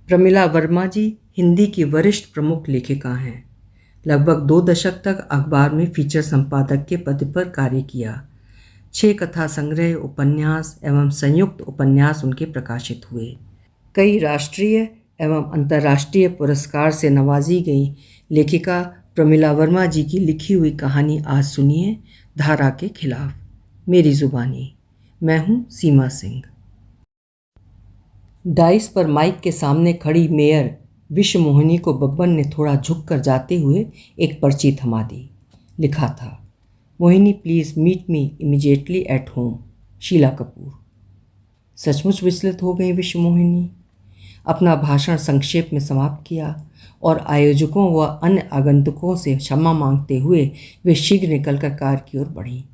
प्रमिला वर्मा जी हिंदी की वरिष्ठ प्रमुख लेखिका हैं। लगभग 2 दशक तक अखबार में फीचर संपादक के पद पर कार्य किया। 6 कथा संग्रह, उपन्यास एवं संयुक्त उपन्यास उनके प्रकाशित हुए। कई राष्ट्रीय एवं अंतर्राष्ट्रीय पुरस्कार से नवाजी गई लेखिका प्रमिला वर्मा जी की लिखी हुई कहानी आज सुनिए, धारा के खिलाफ। मेरी जुबानी। मैं हूँ सीमा सिंह। डाइस पर माइक के सामने खड़ी मेयर विश्वमोहिनी को बब्बन ने थोड़ा झुक कर जाते हुए एक पर्ची थमा दी। लिखा था, Mohini please meet me immediately at home, Sheela Kapoor. सचमुच विचलित हो गई विश्वमोहिनी। अपना भाषण संक्षेप में समाप्त किया और आयोजकों व अन्य आगंतुकों से क्षमा मांगते हुए वे शीघ्र निकलकर कार की ओर बढ़ी।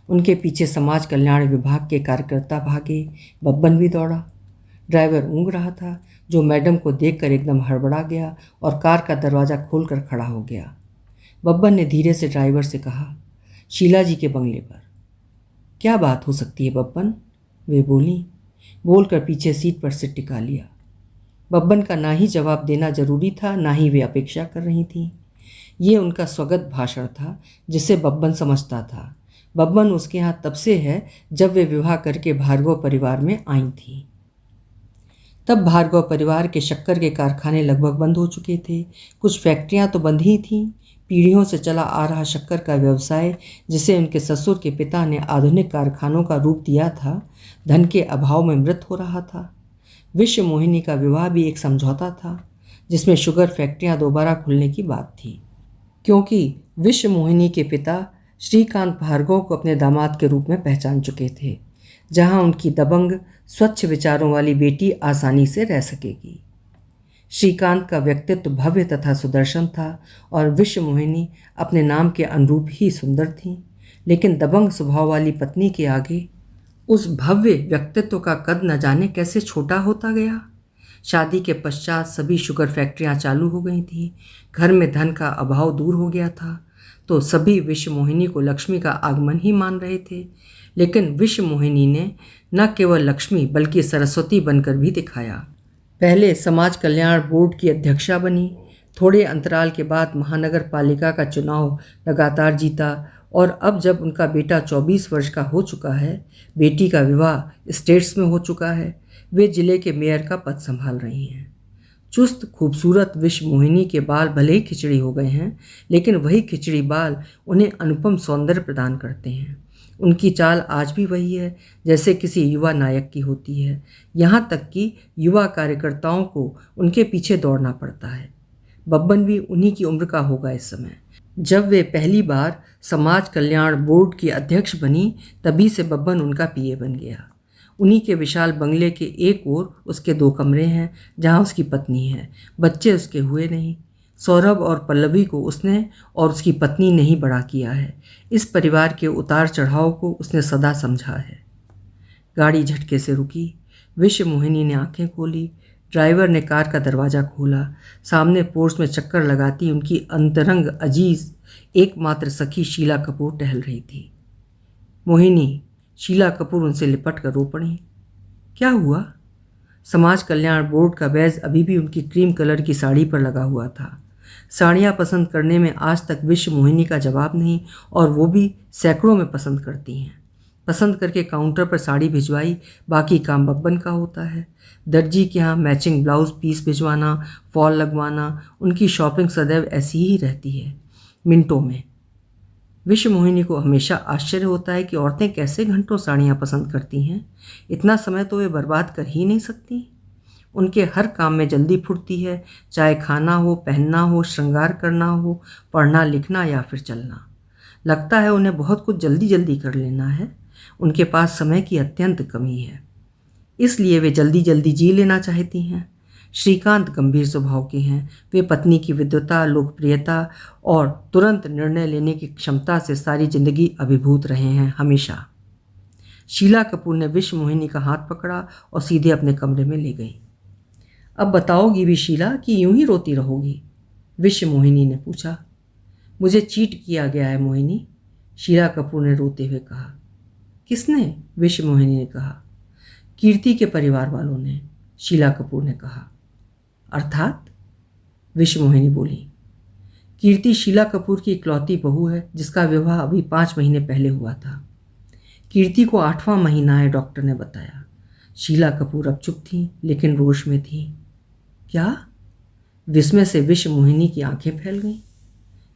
उनके पीछे समाज कल्याण विभाग के कार्यकर्ता भागे। बब्बन भी दौड़ा। ड्राइवर ऊँग रहा था, जो मैडम को देखकर एकदम हड़बड़ा गया और कार का दरवाज़ा खोलकर खड़ा हो गया। बब्बन ने धीरे से ड्राइवर से कहा, शीला जी के बंगले पर। क्या बात हो सकती है बब्बन, वे बोली। बोलकर पीछे सीट पर सिर टिका लिया। बब्बन का ना ही जवाब देना जरूरी था, ना ही वे अपेक्षा कर रही थीं। ये उनका स्वगत भाषण था जिसे बब्बन समझता था। बब्बन उसके यहाँ तब से है जब वे विवाह करके भार्गव परिवार में आई थीं। तब भार्गव परिवार के शक्कर के कारखाने लगभग बंद हो चुके थे। कुछ फैक्ट्रियां तो बंद ही थीं। पीढ़ियों से चला आ रहा शक्कर का व्यवसाय, जिसे उनके ससुर के पिता ने आधुनिक कारखानों का रूप दिया था, धन के अभाव में मृत हो रहा था। विश्वमोहिनी का विवाह भी एक समझौता था, जिसमें शुगर फैक्ट्रियां दोबारा खुलने की बात थी, क्योंकि विश्वमोहिनी के पिता श्रीकांत भार्गव को अपने दामाद के रूप में पहचान चुके थे, जहां उनकी दबंग स्वच्छ विचारों वाली बेटी आसानी से रह सकेगी। श्रीकांत का व्यक्तित्व भव्य तथा सुदर्शन था और विश्वमोहिनी अपने नाम के अनुरूप ही सुंदर थी, लेकिन दबंग स्वभाव वाली पत्नी के आगे उस भव्य व्यक्तित्व का कद न जाने कैसे छोटा होता गया। शादी के पश्चात सभी शुगर फैक्ट्रियां चालू हो गई थीं। घर में धन का अभाव दूर हो गया था, तो सभी विश्वमोहिनी को लक्ष्मी का आगमन ही मान रहे थे। लेकिन विश्वमोहिनी ने न केवल लक्ष्मी बल्कि सरस्वती बनकर भी दिखाया। पहले समाज कल्याण बोर्ड की अध्यक्षा बनी। थोड़े अंतराल के बाद महानगर पालिका का चुनाव लगातार जीता और अब जब उनका बेटा 24 वर्ष का हो चुका है, बेटी का विवाह स्टेट्स में हो चुका है, वे जिले के मेयर का पद संभाल रही हैं। चुस्त खूबसूरत विश्वमोहिनी के बाल भले ही खिचड़ी हो गए हैं, लेकिन वही खिचड़ी बाल उन्हें अनुपम सौंदर्य प्रदान करते हैं। उनकी चाल आज भी वही है जैसे किसी युवा नायक की होती है। यहाँ तक कि युवा कार्यकर्ताओं को उनके पीछे दौड़ना पड़ता है। बब्बन भी उन्हीं की उम्र का होगा इस समय। जब वे पहली बार समाज कल्याण बोर्ड की अध्यक्ष बनी, तभी से बब्बन उनका पीए बन गया। उन्हीं के विशाल बंगले के एक ओर उसके 2 कमरे हैं, जहाँ उसकी पत्नी है। बच्चे उसके हुए नहीं। सौरभ और पल्लवी को उसने और उसकी पत्नी ने ही बड़ा किया है। इस परिवार के उतार चढ़ाव को उसने सदा समझा है। गाड़ी झटके से रुकी। विश्वमोहिनी ने आंखें खोली। ड्राइवर ने कार का दरवाज़ा खोला। सामने पोर्च में चक्कर लगाती उनकी अंतरंग अजीज एकमात्र सखी शीला कपूर टहल रही थी। मोहिनी, शीला कपूर उनसे लिपट कर रो पड़ी। क्या हुआ? समाज कल्याण बोर्ड का बैज अभी भी उनकी क्रीम कलर की साड़ी पर लगा हुआ था। साड़ियाँ पसंद करने में आज तक विश्वमोहिनी का जवाब नहीं, और वो भी सैकड़ों में पसंद करती हैं। पसंद करके काउंटर पर साड़ी भिजवाई, बाकी काम बब्बन का होता है। दर्जी के यहाँ मैचिंग ब्लाउज पीस भिजवाना, फॉल लगवाना, उनकी शॉपिंग सदैव ऐसी ही रहती है, मिनटों में। विश्वमोहिनी को हमेशा आश्चर्य होता है कि औरतें कैसे घंटों साड़ियाँ पसंद करती हैं। इतना समय तो वे बर्बाद कर ही नहीं सकती। उनके हर काम में जल्दी फुर्ती है, चाहे खाना हो, पहनना हो, श्रृंगार करना हो, पढ़ना लिखना या फिर चलना। लगता है उन्हें बहुत कुछ जल्दी जल्दी कर लेना है। उनके पास समय की अत्यंत कमी है, इसलिए वे जल्दी जल्दी जी लेना चाहती हैं। श्रीकांत गंभीर स्वभाव के हैं। वे पत्नी की विद्वता, लोकप्रियता और तुरंत निर्णय लेने की क्षमता से सारी जिंदगी अभिभूत रहे हैं, हमेशा। शीला कपूर ने विश्वमोहिनी का हाथ पकड़ा और सीधे अपने कमरे में ले गई। अब बताओगी भी शीला कि यूं ही रोती रहोगी? विश्वमोहिनी ने पूछा। मुझे चीट किया गया है मोहिनी, शीला कपूर ने रोते हुए कहा। किसने? विश्वमोहिनी ने कहा। कीर्ति के परिवार वालों ने, शीला कपूर ने कहा। अर्थात? विश्वमोहिनी बोली। कीर्ति शीला कपूर की इकलौती बहू है जिसका विवाह अभी 5 महीने पहले हुआ था। कीर्ति को 8वां महीना है, डॉक्टर ने बताया। शीला कपूर अब चुप थी लेकिन रोश में थी। क्या? विस्मय से विश्वमोहिनी की आंखें फैल गईं।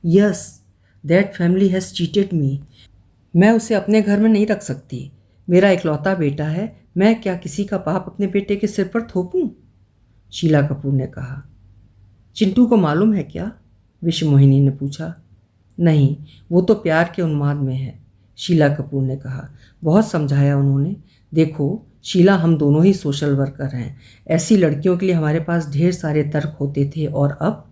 Yes, that family has cheated मी। मैं उसे अपने घर में नहीं रख सकती। मेरा इकलौता बेटा है। मैं क्या किसी का पाप अपने बेटे के सिर पर थोपूं? शीला कपूर ने कहा। चिंटू को मालूम है क्या? विश्वमोहिनी ने पूछा। नहीं, वो तो प्यार के उन्माद में है, शीला कपूर ने कहा। बहुत समझाया उन्होंने। देखो शीला, हम दोनों ही सोशल वर्कर हैं। ऐसी लड़कियों के लिए हमारे पास ढेर सारे तर्क होते थे, और अब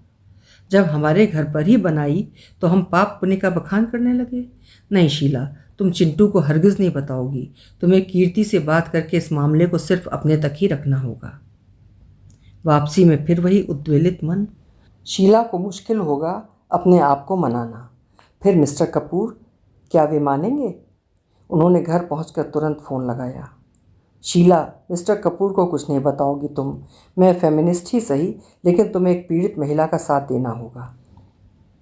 जब हमारे घर पर ही बनाई तो हम पाप पुण्य का बखान करने लगे। नहीं शीला, तुम चिंटू को हरगिज़ नहीं बताओगी। तुम्हें कीर्ति से बात करके इस मामले को सिर्फ अपने तक ही रखना होगा। वापसी में फिर वही उद्वेलित मन। शीला को मुश्किल होगा अपने आप को मनाना। फिर मिस्टर कपूर, क्या वे मानेंगे? उन्होंने घर पहुंचकर तुरंत फ़ोन लगाया। शीला, मिस्टर कपूर को कुछ नहीं बताओगी तुम। मैं फेमिनिस्ट ही सही, लेकिन तुम्हें एक पीड़ित महिला का साथ देना होगा।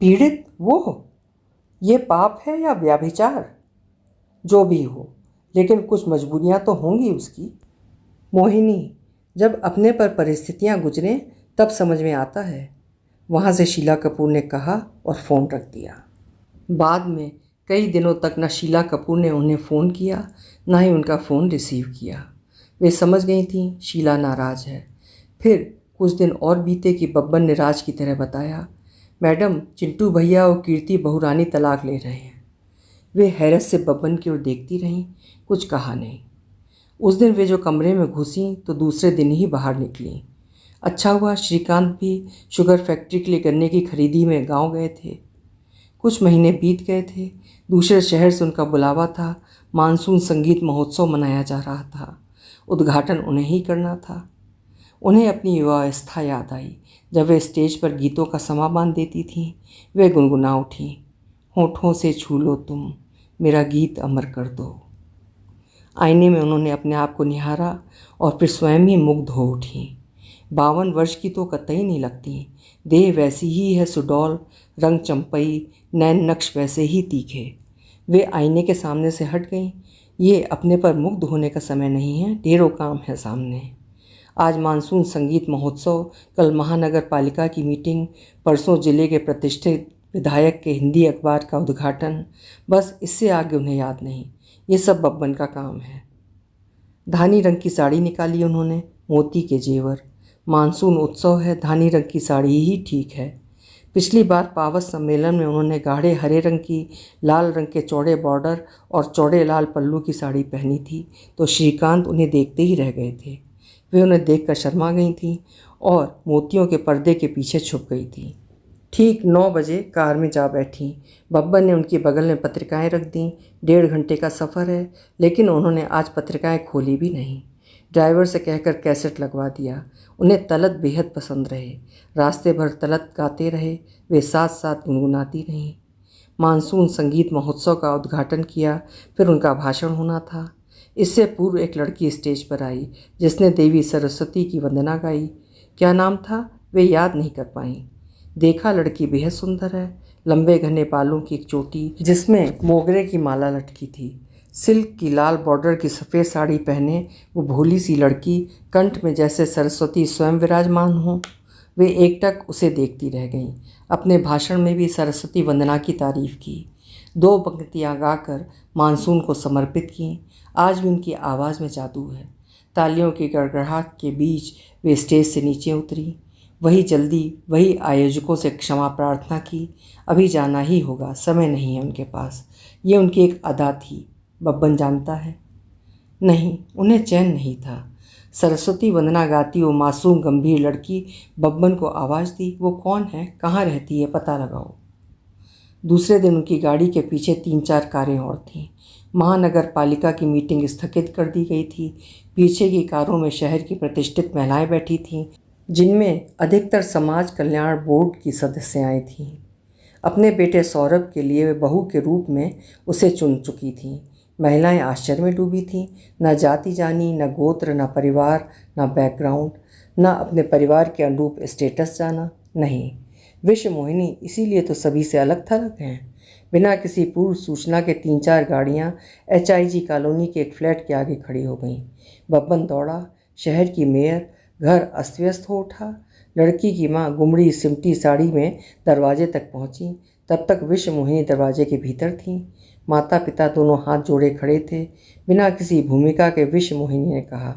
पीड़ित? वो? ये पाप है या व्याभिचार? जो भी हो, लेकिन कुछ मजबूरियां तो होंगी उसकी। मोहिनी, जब अपने पर परिस्थितियां गुजरें तब समझ में आता है, वहाँ से शीला कपूर ने कहा और फ़ोन रख दिया। बाद में कई दिनों तक न शीला कपूर ने उन्हें फ़ोन किया, न ही उनका फ़ोन रिसीव किया। वे समझ गई थीं शीला नाराज़ है। फिर कुछ दिन और बीते कि बब्बन ने राज की तरह बताया, मैडम, चिंटू भैया और कीर्ति बहुरानी तलाक ले रहे हैं। वे हैरत से बब्बन की ओर देखती रहीं, कुछ कहा नहीं। उस दिन वे जो कमरे में घुसीं तो दूसरे दिन ही बाहर निकलीं। अच्छा हुआ श्रीकांत भी शुगर फैक्ट्री के लिए गन्ने की खरीदी में गांव गए थे। कुछ महीने बीत गए थे। दूसरे शहर से उनका बुलावा था। मानसून संगीत महोत्सव मनाया जा रहा था। उद्घाटन उन्हें ही करना था। उन्हें अपनी युवावस्था याद आई। जब वे स्टेज पर गीतों का समा बांध देती थीं, वे गुनगुना उठीं, होठों से छू लो तुम, मेरा गीत अमर कर दो। आईने में उन्होंने अपने आप को निहारा और फिर स्वयं ही मुग्ध हो उठीं। 52 वर्ष की तो कतई नहीं लगती। देह वैसी ही है सुडौल, रंग चंपई, नैन नक्श वैसे ही तीखे। वे आईने के सामने से हट गईं। ये अपने पर मुग्ध होने का समय नहीं है, ढेरों काम है सामने। आज मानसून संगीत महोत्सव, कल महानगर पालिका की मीटिंग, परसों जिले के प्रतिष्ठित विधायक के हिंदी अखबार का उद्घाटन। बस इससे आगे उन्हें याद नहीं। ये सब बब्बन का काम है। धानी रंग की साड़ी निकाली उन्होंने, मोती के जेवर। मानसून उत्सव है, धानी रंग की साड़ी ही ठीक है। पिछली बार पावस सम्मेलन में उन्होंने गाढ़े हरे रंग की, लाल रंग के चौड़े बॉर्डर और चौड़े लाल पल्लू की साड़ी पहनी थी, तो श्रीकांत उन्हें देखते ही रह गए थे। वे उन्हें देखकर शर्मा गई थीं और मोतियों के पर्दे के पीछे छुप गई थीं। ठीक 9 बजे कार में जा बैठीं। बब्बन ने उनके बगल में पत्रिकाएं रख दीं। 1.5 घंटे का सफ़र है, लेकिन उन्होंने आज पत्रिकाएं खोली भी नहीं। ड्राइवर से कहकर कैसेट लगवा दिया। उन्हें तलत बेहद पसंद रहे। रास्ते भर तलत गाते रहे। वे साथ साथ गुनगुनाती रहीं। मानसून संगीत महोत्सव का उद्घाटन किया, फिर उनका भाषण होना था। इससे पूर्व एक लड़की स्टेज पर आई जिसने देवी सरस्वती की वंदना गाई। क्या नाम था वे याद नहीं कर पाईं। देखा, लड़की बेहद सुंदर है। लंबे घने बालों की एक चोटी जिसमें मोगरे की माला लटकी थी। सिल्क की लाल बॉर्डर की सफ़ेद साड़ी पहने वो भोली सी लड़की, कंठ में जैसे सरस्वती स्वयं विराजमान हो। वे एकटक उसे देखती रह गईं। अपने भाषण में भी सरस्वती वंदना की तारीफ़ की। 2 पंक्तियाँ गाकर मानसून को समर्पित की। आज भी उनकी आवाज़ में जादू है। तालियों की गड़गड़ाहट के बीच वे स्टेज से नीचे उतरी। वही जल्दी, वही आयोजकों से क्षमा प्रार्थना की। अभी जाना ही होगा, समय नहीं है उनके पास। ये उनकी एक अदा थी। बब्बन जानता है? नहीं, उन्हें चैन नहीं था। सरस्वती वंदना गाती वो मासूम गंभीर लड़की बब्बन को आवाज़ दी, वो कौन है, कहाँ रहती है, पता लगाओ। दूसरे दिन उनकी गाड़ी के पीछे 3-4 कारें और थीं। महानगर पालिका की मीटिंग स्थगित कर दी गई थी। पीछे की कारों में शहर की प्रतिष्ठित महिलाएं बैठी थीं, जिनमें अधिकतर समाज कल्याण बोर्ड की सदस्याएं थीं। अपने बेटे सौरभ के लिए वे बहू के रूप में उसे चुन चुकी थीं। महिलाएं आश्चर्य में डूबी थीं। न जाति जानी, न गोत्र, न परिवार, न बैकग्राउंड, ना अपने परिवार के अनुरूप स्टेटस जाना। नहीं, विश्व मोहिनी इसीलिए तो सभी से अलग थलग हैं। बिना किसी पूर्व सूचना के 3-4 गाड़ियाँ HIG कॉलोनी के एक फ्लैट के आगे खड़ी हो गईं। बब्बन दौड़ा, शहर की मेयर, घर अस्त व्यस्त हो उठा। लड़की की माँ गुमड़ी सिमटी साड़ी में दरवाजे तक पहुँची। तब तक विश्व मोहिनी दरवाजे के भीतर थीं। माता पिता दोनों हाथ जोड़े खड़े थे। बिना किसी भूमिका के विश्व मोहिनी ने कहा,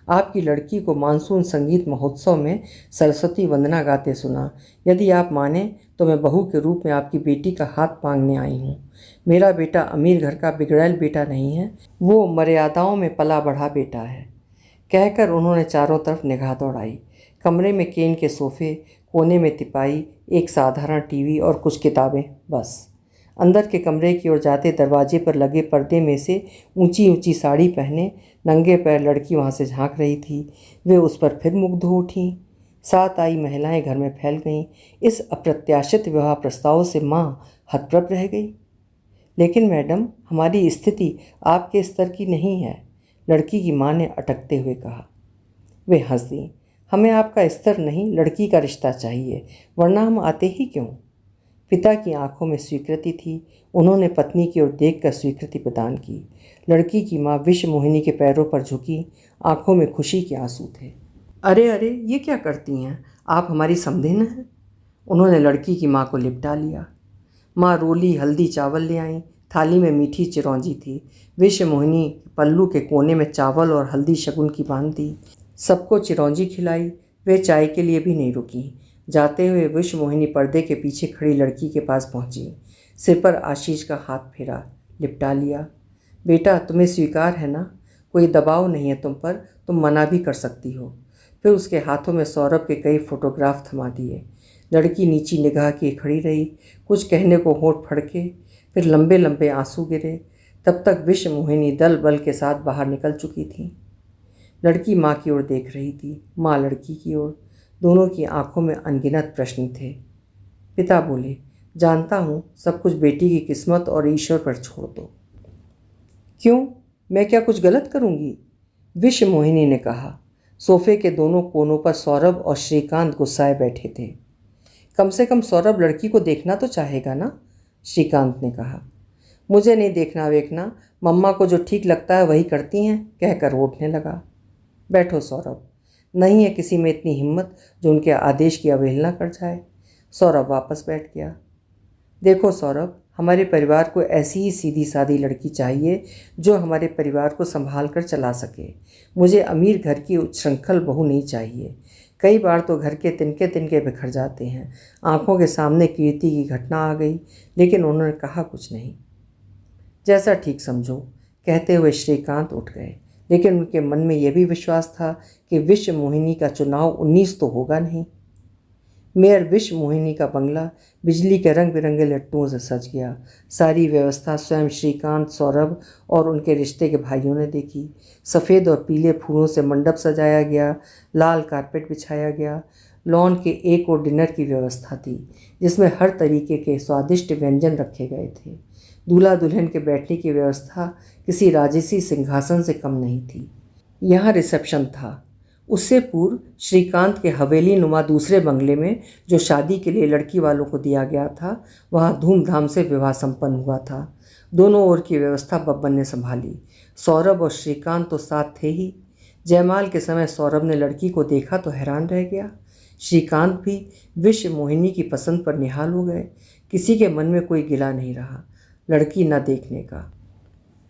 आपकी लड़की को मानसून संगीत महोत्सव में सरस्वती वंदना गाते सुना। यदि आप माने तो मैं बहू के रूप में आपकी बेटी का हाथ मांगने आई हूँ। मेरा बेटा अमीर घर का बिगड़ैल बेटा नहीं है, वो मर्यादाओं में पला बढ़ा बेटा है। कहकर उन्होंने चारों तरफ निगाह दौड़ाई। कमरे में केन के सोफे, कोने में तिपाई, एक साधारण टीवी और कुछ किताबें, बस। अंदर के कमरे की ओर जाते दरवाजे पर लगे पर्दे में से ऊंची ऊंची साड़ी पहने नंगे पैर लड़की वहां से झांक रही थी। वे उस पर फिर मुग्ध हो उठीं। साथ आई महिलाएं घर में फैल गईं। इस अप्रत्याशित विवाह प्रस्ताव से माँ हतप्रभ रह गई। लेकिन मैडम, हमारी स्थिति आपके स्तर की नहीं है, लड़की की माँ ने अटकते हुए कहा। वे हंस दी। हमें आपका स्तर नहीं, लड़की का रिश्ता चाहिए, वरना हम आते ही क्यों। पिता की आंखों में स्वीकृति थी। उन्होंने पत्नी की ओर देखकर स्वीकृति प्रदान की। लड़की की माँ विश्व मोहिनी के पैरों पर झुकी, आंखों में खुशी के आंसू थे। अरे अरे, ये क्या करती हैं आप, हमारी समधिन हैं। उन्होंने लड़की की माँ को लिपटा लिया। माँ रोली हल्दी चावल ले आईं। थाली में मीठी चिरौंजी थी। विश्व मोहिनी पल्लू के कोने में चावल और हल्दी शगुन की बांध दी। सबको चिरौंजी खिलाई। वे चाय के लिए भी नहीं रुकी। जाते हुए विश्व मोहिनी पर्दे के पीछे खड़ी लड़की के पास पहुंची। सिर पर आशीष का हाथ फेरा, लिपटा लिया। बेटा, तुम्हें स्वीकार है ना, कोई दबाव नहीं है तुम पर, तुम मना भी कर सकती हो। फिर उसके हाथों में सौरभ के कई फोटोग्राफ थमा दिए। लड़की नीची निगाह किए खड़ी रही। कुछ कहने को होंठ फड़के, फिर लंबे लंबे आंसू गिरे। तब तक विश्व मोहिनी दल बल के साथ बाहर निकल चुकी थी। लड़की माँ की ओर देख रही थी, माँ लड़की की ओर। दोनों की आंखों में अनगिनत प्रश्न थे। पिता बोले, जानता हूँ सब कुछ बेटी की किस्मत और ईश्वर पर छोड़ दो। क्यों, मैं क्या कुछ गलत करूँगी? विश्व मोहिनी ने कहा। सोफे के दोनों कोनों पर सौरभ और श्रीकांत गुस्साए बैठे थे। कम से कम सौरभ लड़की को देखना तो चाहेगा ना, श्रीकांत ने कहा। मुझे नहीं देखना वेखना, मम्मा को जो ठीक लगता है वही करती हैं, कहकर उठने लगा। बैठो सौरभ, नहीं है किसी में इतनी हिम्मत जो उनके आदेश की अवहेलना कर जाए। सौरभ वापस बैठ गया। देखो सौरभ, हमारे परिवार को ऐसी ही सीधी सादी लड़की चाहिए जो हमारे परिवार को संभाल कर चला सके। मुझे अमीर घर की उच्छृंखल बहू नहीं चाहिए। कई बार तो घर के तिनके तिनके बिखर जाते हैं। आंखों के सामने कीर्ति की घटना आ गई, लेकिन उन्होंने कहा कुछ नहीं। जैसा ठीक समझो, कहते हुए श्रीकांत उठ गए। लेकिन उनके मन में यह भी विश्वास था कि विश्व मोहिनी का चुनाव 19 तो होगा नहीं। मेयर विश्व मोहिनी का बंगला बिजली के रंग बिरंगे लट्टुओं से सज गया। सारी व्यवस्था स्वयं श्रीकांत, सौरभ और उनके रिश्ते के भाइयों ने देखी। सफ़ेद और पीले फूलों से मंडप सजाया गया, लाल कारपेट बिछाया गया। लॉन के एक और डिनर की व्यवस्था थी, जिसमें हर तरीके के स्वादिष्ट व्यंजन रखे गए थे। दूल्हा दुल्हन के बैठने की व्यवस्था किसी राजसी सिंहासन से कम नहीं थी। यहाँ रिसेप्शन था। उससे पूर्व श्रीकांत के हवेली नुमा दूसरे बंगले में, जो शादी के लिए लड़की वालों को दिया गया था, वहाँ धूमधाम से विवाह संपन्न हुआ था। दोनों ओर की व्यवस्था बब्बन ने संभाली। सौरभ और श्रीकांत तो साथ थे ही। जयमाल के समय सौरभ ने लड़की को देखा तो हैरान रह गया। श्रीकांत भी विश्व मोहिनी की पसंद पर निहाल हो गए। किसी के मन में कोई गिला नहीं रहा लड़की न देखने का।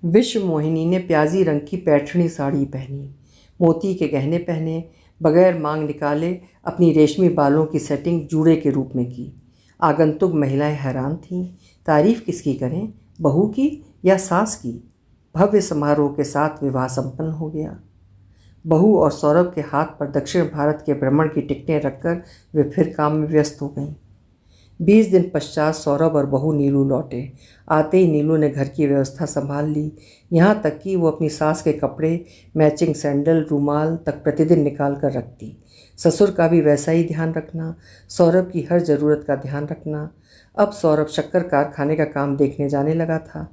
विश्व मोहिनी ने प्याजी रंग की पैठणी साड़ी पहनी, मोती के गहने पहने, बगैर मांग निकाले अपनी रेशमी बालों की सेटिंग जूड़े के रूप में की। आगंतुक महिलाएं हैरान थीं। तारीफ किसकी करें, बहू की या सास की? भव्य समारोह के साथ विवाह संपन्न हो गया। बहू और सौरभ के हाथ पर दक्षिण भारत के भ्रमण की टिकटें रखकर वे फिर काम में व्यस्त हो गईं। 20 दिन पश्चात सौरभ और बहू नीलू लौटे। आते ही नीलू ने घर की व्यवस्था संभाल ली। यहाँ तक कि वो अपनी सास के कपड़े, मैचिंग सैंडल, रूमाल तक प्रतिदिन निकाल कर रखती। ससुर का भी वैसा ही ध्यान रखना, सौरभ की हर ज़रूरत का ध्यान रखना। अब सौरभ शक्कर कारखाने का काम देखने जाने लगा था।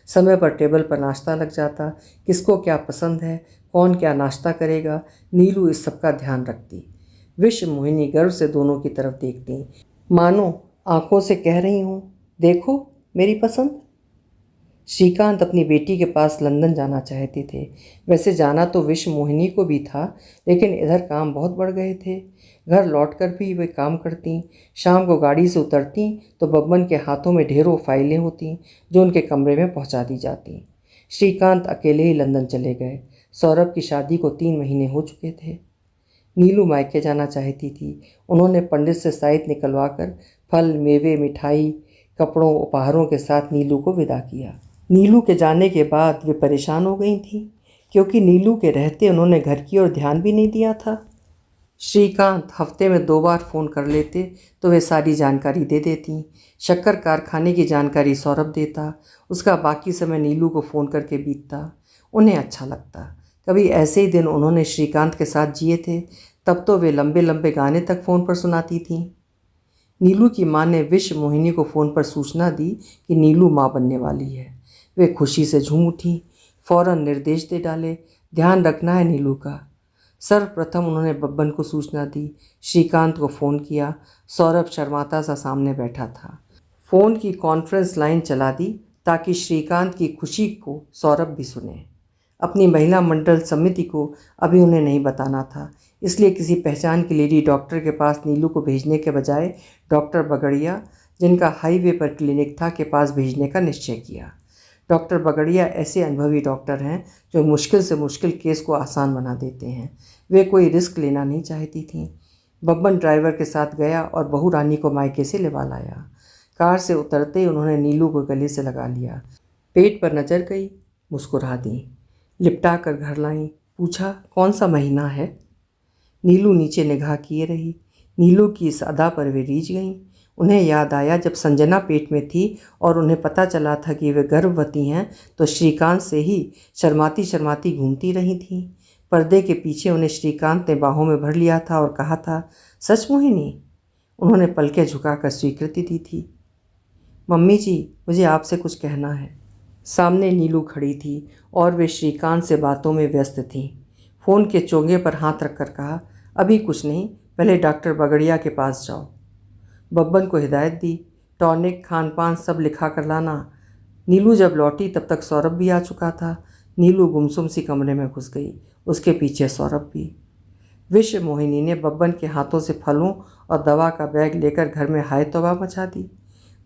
समय पर टेबल पर नाश्ता लग जाता। किसको क्या पसंद है, कौन क्या नाश्ता करेगा, नीलू इस सब का ध्यान रखती। विश्व मोहिनी गर्व से दोनों की तरफ देखती, मानो आंखों से कह रही हूँ, देखो मेरी पसंद। श्रीकांत अपनी बेटी के पास लंदन जाना चाहते थे। वैसे जाना तो विश्व मोहिनी को भी था, लेकिन इधर काम बहुत बढ़ गए थे। घर लौटकर भी वे काम करती। शाम को गाड़ी से उतरती तो बब्बन के हाथों में ढेरों फाइलें होती जो उनके कमरे में पहुंचा दी जाती। श्रीकांत अकेले ही लंदन चले गए। सौरभ की शादी को 3 महीने हो चुके थे। नीलू मायके जाना चाहती थी। उन्होंने पंडित से साइत निकलवा कर फल, मेवे, मिठाई, कपड़ों, उपहारों के साथ नीलू को विदा किया। नीलू के जाने के बाद वे परेशान हो गई थीं, क्योंकि नीलू के रहते उन्होंने घर की ओर ध्यान भी नहीं दिया था। श्रीकांत हफ्ते में 2 बार फ़ोन कर लेते तो वे सारी जानकारी दे देती। शक्कर कारखाने की जानकारी सौरभ देता, उसका बाकी समय नीलू को फ़ोन करके बीतता। उन्हें अच्छा लगता। कभी ऐसे ही दिन उन्होंने श्रीकांत के साथ जिए थे, तब तो वे लंबे लंबे गाने तक फ़ोन पर सुनाती थीं। नीलू की माँ ने विश्व मोहिनी को फ़ोन पर सूचना दी कि नीलू माँ बनने वाली है। वे खुशी से झूम उठी। फौरन निर्देश दे डाले, ध्यान रखना है नीलू का। सर्वप्रथम उन्होंने बब्बन को सूचना दी। श्रीकांत को फ़ोन किया। सौरभ शर्माता सा सामने बैठा था। फ़ोन की कॉन्फ्रेंस लाइन चला दी ताकि श्रीकांत की खुशी को सौरभ भी सुने। अपनी महिला मंडल समिति को अभी उन्हें नहीं बताना था, इसलिए किसी पहचान की लेडी डॉक्टर के पास नीलू को भेजने के बजाय डॉक्टर बगड़िया, जिनका हाईवे पर क्लिनिक था, के पास भेजने का निश्चय किया। डॉक्टर बगड़िया ऐसे अनुभवी डॉक्टर हैं जो मुश्किल से मुश्किल केस को आसान बना देते हैं। वे कोई रिस्क लेना नहीं चाहती थीं। बब्बन ड्राइवर के साथ गया और बहू रानी को मायके से लिवा लाया। कार से उतरते ही उन्होंने नीलू को गले से लगा लिया। पेट पर नजर गई, मुस्कुरा दी। लिपटा कर घर लाई। पूछा, कौन सा महीना है? नीलू नीचे निगाह किए रही। नीलू की इस अदा पर वे रीझ गईं। उन्हें याद आया जब संजना पेट में थी और उन्हें पता चला था कि वे गर्भवती हैं, तो श्रीकांत से ही शर्माती शर्माती घूमती रही थीं। पर्दे के पीछे उन्हें श्रीकांत ने बाहों में भर लिया था और कहा था, सच मोहिनी? उन्होंने पलकें झुकाकर स्वीकृति दी थी। मम्मी जी, मुझे आपसे कुछ कहना है। सामने नीलू खड़ी थी और वे श्रीकांत से बातों में व्यस्त थीं। फ़ोन के चोंगे पर हाथ रखकर कहा, अभी कुछ नहीं, पहले डॉक्टर बगड़िया के पास जाओ। बब्बन को हिदायत दी, टॉनिक, खान पान सब लिखा कर लाना। नीलू जब लौटी तब तक सौरभ भी आ चुका था। नीलू गुमसुम सी कमरे में घुस गई, उसके पीछे सौरभ भी। विश्व मोहिनी ने बब्बन के हाथों से फलों और दवा का बैग लेकर घर में हाय तौबा मचा दी।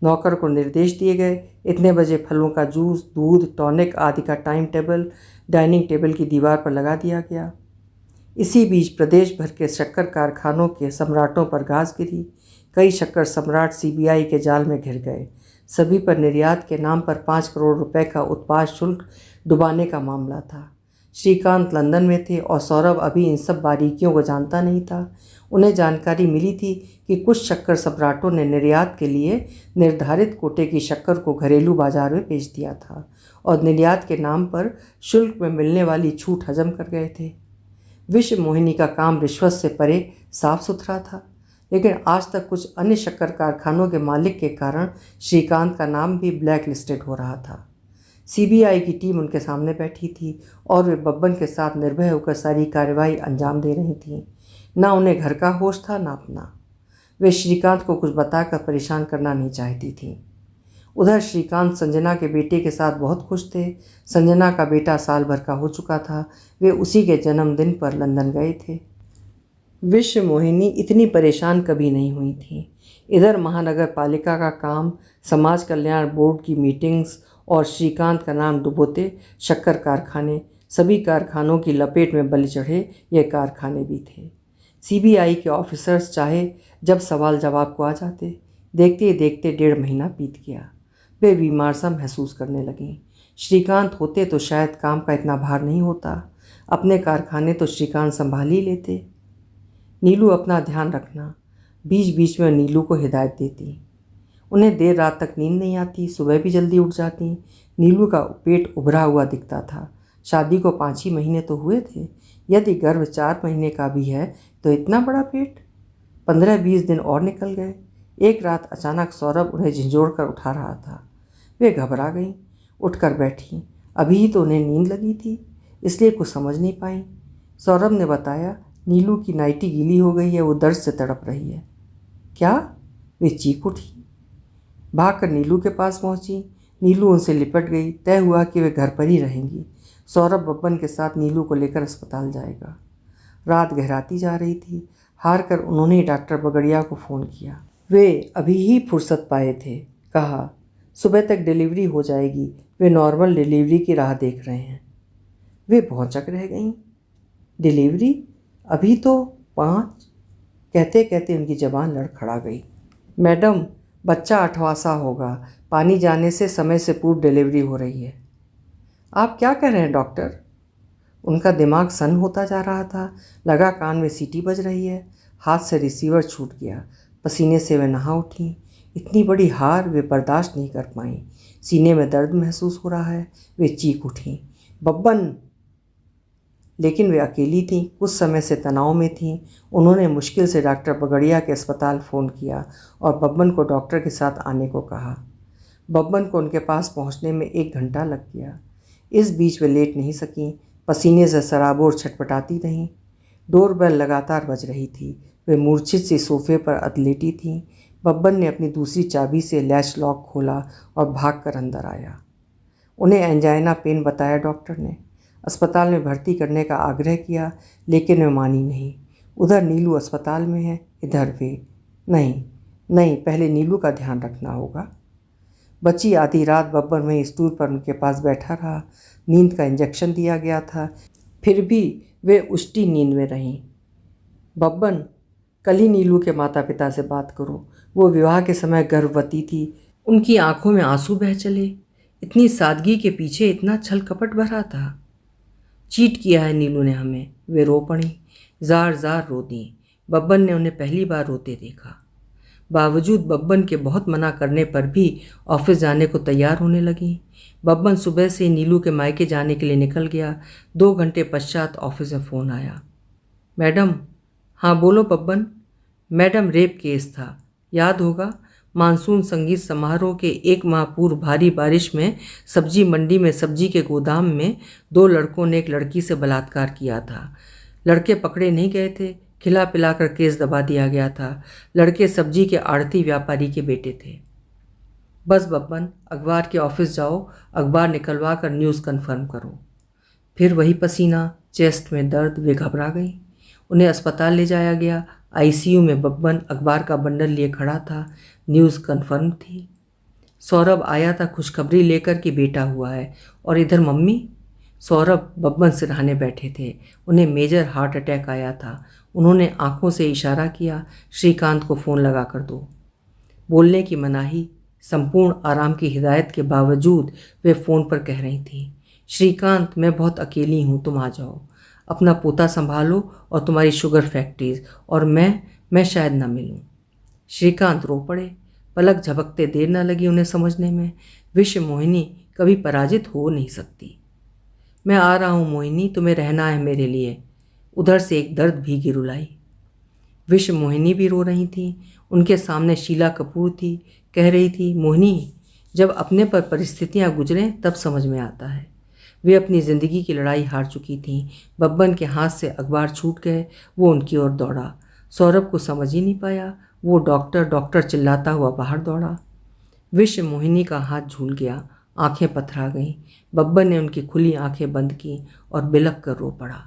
नौकर को निर्देश दिए गए, इतने बजे फलों का जूस, दूध, टॉनिक आदि का टाइम टेबल डाइनिंग टेबल की दीवार पर लगा दिया गया। इसी बीच प्रदेश भर के शक्कर कारखानों के सम्राटों पर घास गिरी। कई शक्कर सम्राट सीबीआई के जाल में घिर गए। सभी पर निर्यात के नाम पर 5 करोड़ रुपए का उत्पाद शुल्क डुबाने का मामला था। श्रीकांत लंदन में थे और सौरभ अभी इन सब बारीकियों को जानता नहीं था। उन्हें जानकारी मिली थी कि कुछ शक्कर सम्राटों ने निर्यात के लिए निर्धारित कोटे की शक्कर को घरेलू बाजार में बेच दिया था और निर्यात के नाम पर शुल्क में मिलने वाली छूट हजम कर गए थे। विश्व मोहिनी का काम रिश्वत से परे साफ सुथरा था, लेकिन आज तक कुछ अन्य शक्कर कारखानों के मालिक के कारण श्रीकांत का नाम भी ब्लैक लिस्टेड हो रहा था। सीबीआई की टीम उनके सामने बैठी थी और वे बब्बन के साथ निर्भय होकर सारी कार्रवाई अंजाम दे रही थीं। ना उन्हें घर का होश था, ना अपना। वे श्रीकांत को कुछ बताकर परेशान करना नहीं चाहती थीं। उधर श्रीकांत संजना के बेटे के साथ बहुत खुश थे। संजना का बेटा साल भर का हो चुका था। वे उसी के जन्मदिन पर लंदन गए थे। विश्व मोहिनी इतनी परेशान कभी नहीं हुई थी। इधर महानगर पालिका का काम, समाज कल्याण बोर्ड की मीटिंग्स और श्रीकांत का नाम डुबोते शक्कर कारखाने, सभी कारखानों की लपेट में बलि चढ़े ये कारखाने भी थे। सीबीआई के ऑफिसर्स चाहे जब सवाल जवाब को आ जाते। देखते देखते 1.5 महीना बीत गया। वे बीमार सा महसूस करने लगीं। श्रीकांत होते तो शायद काम का इतना भार नहीं होता। अपने कारखाने तो श्रीकांत संभाल ही लेते। नीलू अपना ध्यान रखना, बीच बीच में नीलू को हिदायत देती। उन्हें देर रात तक नींद नहीं आती, सुबह भी जल्दी उठ जाती। नीलू का पेट उभरा हुआ दिखता था। शादी को 5 ही महीने तो हुए थे। यदि गर्भ 4 महीने का भी है तो इतना बड़ा पेट। 15-20 दिन और निकल गए। एक रात अचानक सौरभ उन्हें झिंझोड़ कर उठा रहा था। वे घबरा गईं, उठकर बैठीं। अभी ही तो उन्हें नींद लगी थी, इसलिए कुछ समझ नहीं पाईं। सौरभ ने बताया, नीलू की नाइटी गीली हो गई है, वो दर्द से तड़प रही है। क्या? वे चीख उठी। भागकर नीलू के पास पहुंची। नीलू उनसे लिपट गई। तय हुआ कि वे घर पर ही रहेंगी। सौरभ बब्बन के साथ नीलू को लेकर अस्पताल जाएगा। रात गहराती जा रही थी। हार कर उन्होंने डॉक्टर बगड़िया को फ़ोन किया। वे अभी ही फुर्सत पाए थे। कहा, सुबह तक डिलीवरी हो जाएगी। वे नॉर्मल डिलीवरी की राह देख रहे हैं। वे भौंचक रह गईं। डिलीवरी? अभी तो 5। कहते कहते उनकी ज़बान लड़खड़ा गई। मैडम, बच्चा 8वां होगा। पानी जाने से समय से पूर्व डिलीवरी हो रही है। आप क्या कह रहे हैं डॉक्टर? उनका दिमाग सन्न होता जा रहा था। लगा कान में सीटी बज रही है। हाथ से रिसीवर छूट गया। पसीने से वे नहा उठी। इतनी बड़ी हार वे बर्दाश्त नहीं कर पाईं। सीने में दर्द महसूस हो रहा है। वे चीख उठी, बब्बन! लेकिन वे अकेली थीं। कुछ समय से तनाव में थीं। उन्होंने मुश्किल से डॉक्टर बगड़िया के अस्पताल फ़ोन किया और बब्बन को डॉक्टर के साथ आने को कहा। बब्बन को उनके पास पहुंचने में 1 घंटा लग गया। इस बीच वे लेट नहीं सकीं। पसीने से सराबोर छटपटाती रहीं। डोरबेल लगातार बज रही थी। वे मूर्छित सी सोफे पर अधलेटी थीं। बब्बन ने अपनी दूसरी चाबी से लैच लॉक खोला और भागकर अंदर आया। उन्हें एंजाइना पेन बताया डॉक्टर ने। अस्पताल में भर्ती करने का आग्रह किया, लेकिन वे मानी नहीं। उधर नीलू अस्पताल में है, इधर वे। नहीं, पहले नीलू का ध्यान रखना होगा। बची आधी रात बब्बन वहीं स्टूल पर उनके पास बैठा रहा। नींद का इंजेक्शन दिया गया था, फिर भी वे उष्टी नींद में रहीं। बब्बन, कल ही नीलू के माता पिता से बात करो। वो विवाह के समय गर्भवती थी। उनकी आंखों में आंसू बह चले। इतनी सादगी के पीछे इतना छल कपट भरा था। चीट किया है नीलू ने हमें। वे रो पड़ी। जार जार रो दी। बब्बन ने उन्हें पहली बार रोते देखा। बावजूद बब्बन के बहुत मना करने पर भी ऑफिस जाने को तैयार होने लगी। बब्बन सुबह से नीलू के मायके जाने के लिए निकल गया। 2 घंटे पश्चात ऑफिस में फ़ोन आया। मैडम। हाँ बोलो बब्बन। मैडम, रेप केस था, याद होगा। मानसून संगीत समारोह के 1 माह पूर्व भारी बारिश में सब्जी मंडी में सब्जी के गोदाम में 2 लड़कों ने एक लड़की से बलात्कार किया था। लड़के पकड़े नहीं गए थे। खिला पिलाकर केस दबा दिया गया था। लड़के सब्जी के आड़ती व्यापारी के बेटे थे। बस बब्बन, अखबार के ऑफिस जाओ, अखबार निकलवा कर न्यूज़ कन्फर्म करो। फिर वही पसीना, चेस्ट में दर्द। वे घबरा गई। उन्हें अस्पताल ले जाया गया। आईसीयू में बब्बन अखबार का बंडल लिए खड़ा था। न्यूज़ कन्फर्म थी। सौरभ आया था खुशखबरी लेकर कि बेटा हुआ है। और इधर मम्मी। सौरभ बब्बन सिरहाने बैठे थे। उन्हें मेजर हार्ट अटैक आया था। उन्होंने आंखों से इशारा किया, श्रीकांत को फ़ोन लगा कर दो। बोलने की मनाही, संपूर्ण आराम की हिदायत के बावजूद वे फ़ोन पर कह रही थीं, श्रीकांत, मैं बहुत अकेली हूँ, तुम आ जाओ। अपना पोता संभालो और तुम्हारी शुगर फैक्ट्रीज, और मैं शायद ना मिलूँ। श्रीकांत रो पड़े। पलक झपकते देर न लगी उन्हें समझने में। विश्व मोहिनी कभी पराजित हो नहीं सकती। मैं आ रहा हूँ मोहिनी, तुम्हें रहना है मेरे लिए। उधर से एक दर्द भीगी रुलाई। विश्व मोहिनी भी रो रही थी। उनके सामने शीला कपूर थी। कह रही थी, मोहिनी, जब अपने पर परिस्थितियाँ गुजरें तब समझ में आता है। वे अपनी ज़िंदगी की लड़ाई हार चुकी थीं। बब्बन के हाथ से अखबार छूट गए। वो उनकी ओर दौड़ा। सौरभ को समझ ही नहीं पाया। वो डॉक्टर चिल्लाता हुआ बाहर दौड़ा। विश्व मोहिनी का हाथ झूल गया। आंखें पथरा गईं। बब्बन ने उनकी खुली आंखें बंद की और बिलख कर रो पड़ा।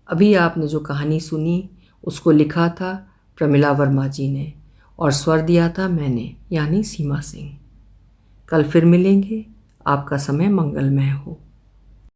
अभी आपने जो कहानी सुनी उसको लिखा था प्रमिला वर्मा जी ने और स्वर दिया था मैंने, यानी सीमा सिंह। कल फिर मिलेंगे। आपका समय मंगलमय हो।